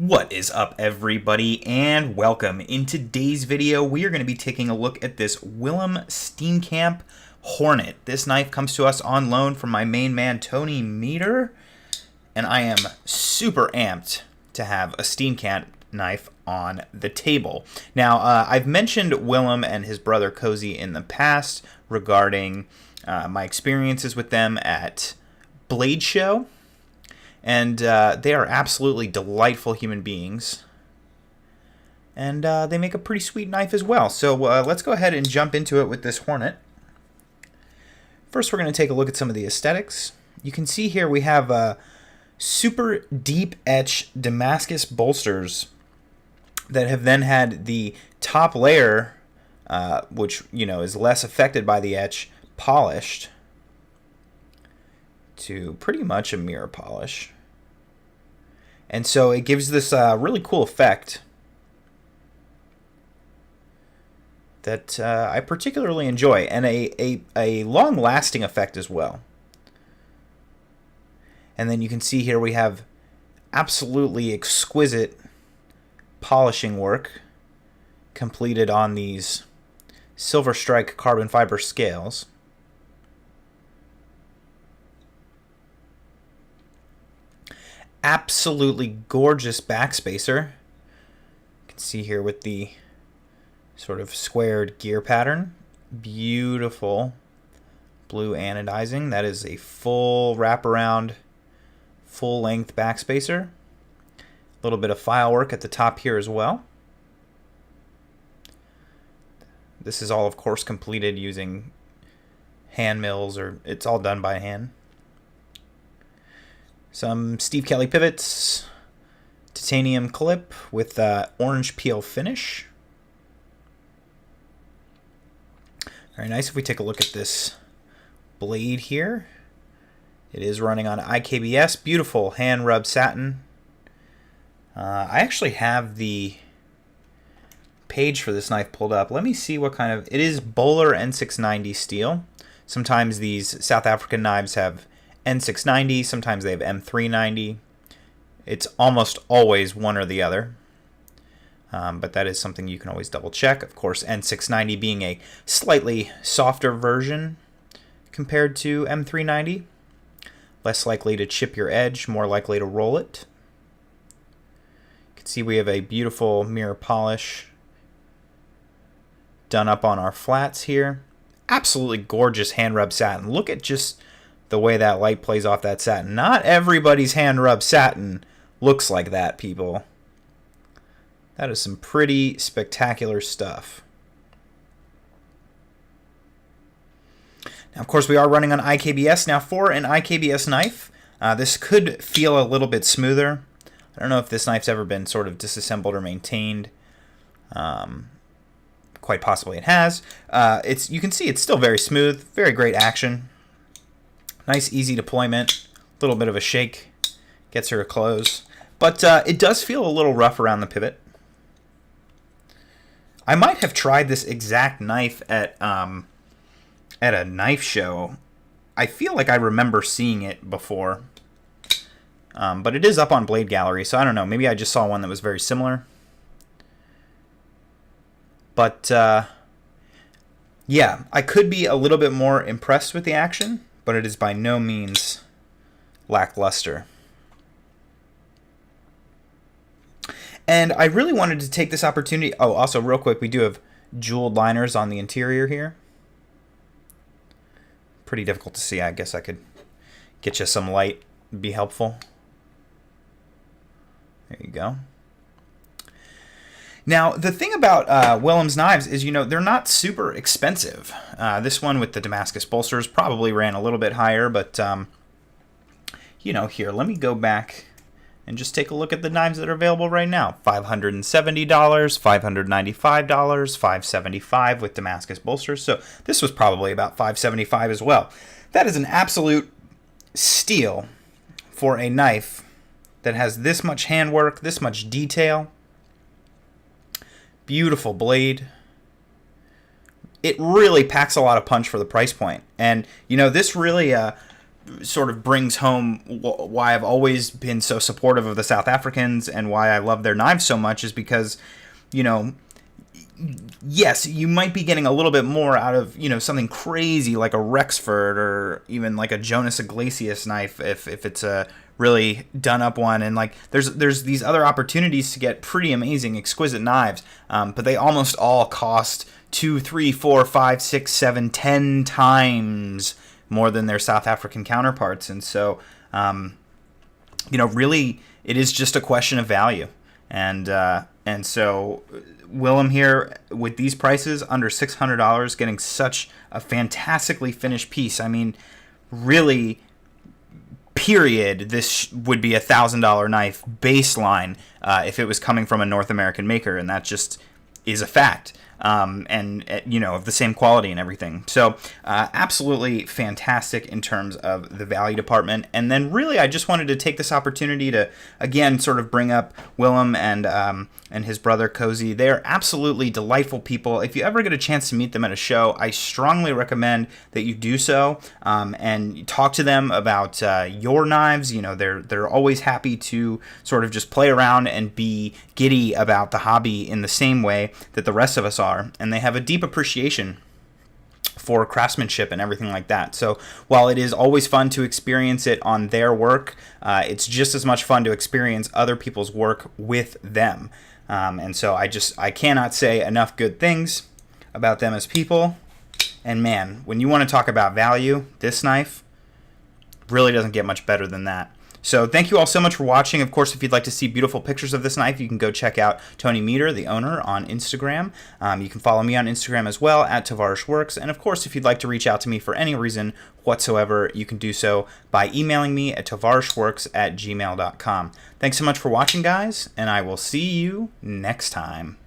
What is up, everybody, and welcome. In today's video, we are going to be taking a look at this Willem Steenkamp Hornet. This knife comes to us on loan from my main man, Tony Meter, and I am super amped to have a Steenkamp knife on the table. Now, I've mentioned Willem and his brother Cozy in the past regarding my experiences with them at Blade Show. And they are absolutely delightful human beings. And they make a pretty sweet knife as well. So let's go ahead and jump into it with this Hornet. First, we're going to take a look at some of the aesthetics. You can see here we have super deep etch Damascus bolsters that have then had the top layer, which is less affected by the etch, polished to pretty much a mirror polish. And so it gives this really cool effect that I particularly enjoy, and a long-lasting effect as well. And then you can see here we have absolutely exquisite polishing work completed on these Silver Strike carbon fiber scales. Absolutely gorgeous backspacer. You can see here with the sort of squared gear pattern. Beautiful blue anodizing. That is a full wraparound, full length backspacer. A little bit of file work at the top here as well. This is all, of course, completed using hand mills, or it's all done by hand. Some Steve Kelly pivots, titanium clip with orange peel finish. Very nice. If we take a look at this blade here, it is running on IKBS. Beautiful hand rub satin. I actually have the page for this knife pulled up. Let me see what kind of... It is Bowler N690 steel. Sometimes these South African knives have N690, sometimes they have M390. It's almost always one or the other, but that is something you can always double check. Of course, N690 being a slightly softer version compared to M390, less likely to chip your edge, more likely to roll it. You can see we have a beautiful mirror polish done up on our flats here. Absolutely gorgeous hand rub satin. Look at just the way that light plays off that satin. Not everybody's hand rub satin looks like that, people. That is some pretty spectacular stuff. Now, of course, we are running on IKBS. Now, for an IKBS knife, this could feel a little bit smoother. I don't know if this knife's ever been sort of disassembled or maintained. Quite possibly it has. You can see it's still very smooth, very great action. Nice, easy deployment. A little bit of a shake gets her to close. But it does feel a little rough around the pivot. I might have tried this exact knife at a knife show. I feel like I remember seeing it before. But it is up on Blade Gallery, so I don't know. Maybe I just saw one that was very similar. But, yeah, I could be a little bit more impressed with the action, but it is by no means lackluster. And I really wanted to take this opportunity... Oh, also, real quick, we do have jeweled liners on the interior here. Pretty difficult to see. I guess I could get you some light. It'd be helpful. There you go. Now, the thing about Willem's knives is, they're not super expensive. This one with the Damascus bolsters probably ran a little bit higher, but, here, let me go back and just take a look at the knives that are available right now. $570, $595, $575 with Damascus bolsters. So this was probably about $575 as well. That is an absolute steal for a knife that has this much handwork, this much detail. Beautiful blade. It really packs a lot of punch for the price point. And, this really sort of brings home why I've always been so supportive of the South Africans and why I love their knives so much is because, you know, yes, you might be getting a little bit more out of, you know, something crazy like a Rexford or even like a Jonas Iglesias knife if it's a really done up one, and like there's these other opportunities to get pretty amazing, exquisite knives, but they almost all cost 2, 3, 4, 5, 6, 7, 10 times more than their South African counterparts, and so you know, really it is just a question of value, and so Willem here with these prices under $600, getting such a fantastically finished piece. I mean, really, period, this would be $1,000 knife baseline if it was coming from a North American maker, and that just is a fact. And you know, of the same quality and everything. So absolutely fantastic in terms of the value department. And then really, I just wanted to take this opportunity to again sort of bring up Willem and his brother Cozy. They're absolutely delightful people. If you ever get a chance to meet them at a show, I strongly recommend that you do so and talk to them about your knives. You know, they're always happy to sort of just play around and be giddy about the hobby in the same way that the rest of us are. And they have a deep appreciation for craftsmanship and everything like that. So while it is always fun to experience it on their work, it's just as much fun to experience other people's work with them. And so I cannot say enough good things about them as people. And man, when you want to talk about value, this knife really doesn't get much better than that. So thank you all so much for watching. Of course, if you'd like to see beautiful pictures of this knife, you can go check out Tony Meter, the owner, on Instagram. You can follow me on Instagram as well, at tovarishworks. And of course, if you'd like to reach out to me for any reason whatsoever, you can do so by emailing me at tovarishworks@gmail.com. Thanks so much for watching, guys, and I will see you next time.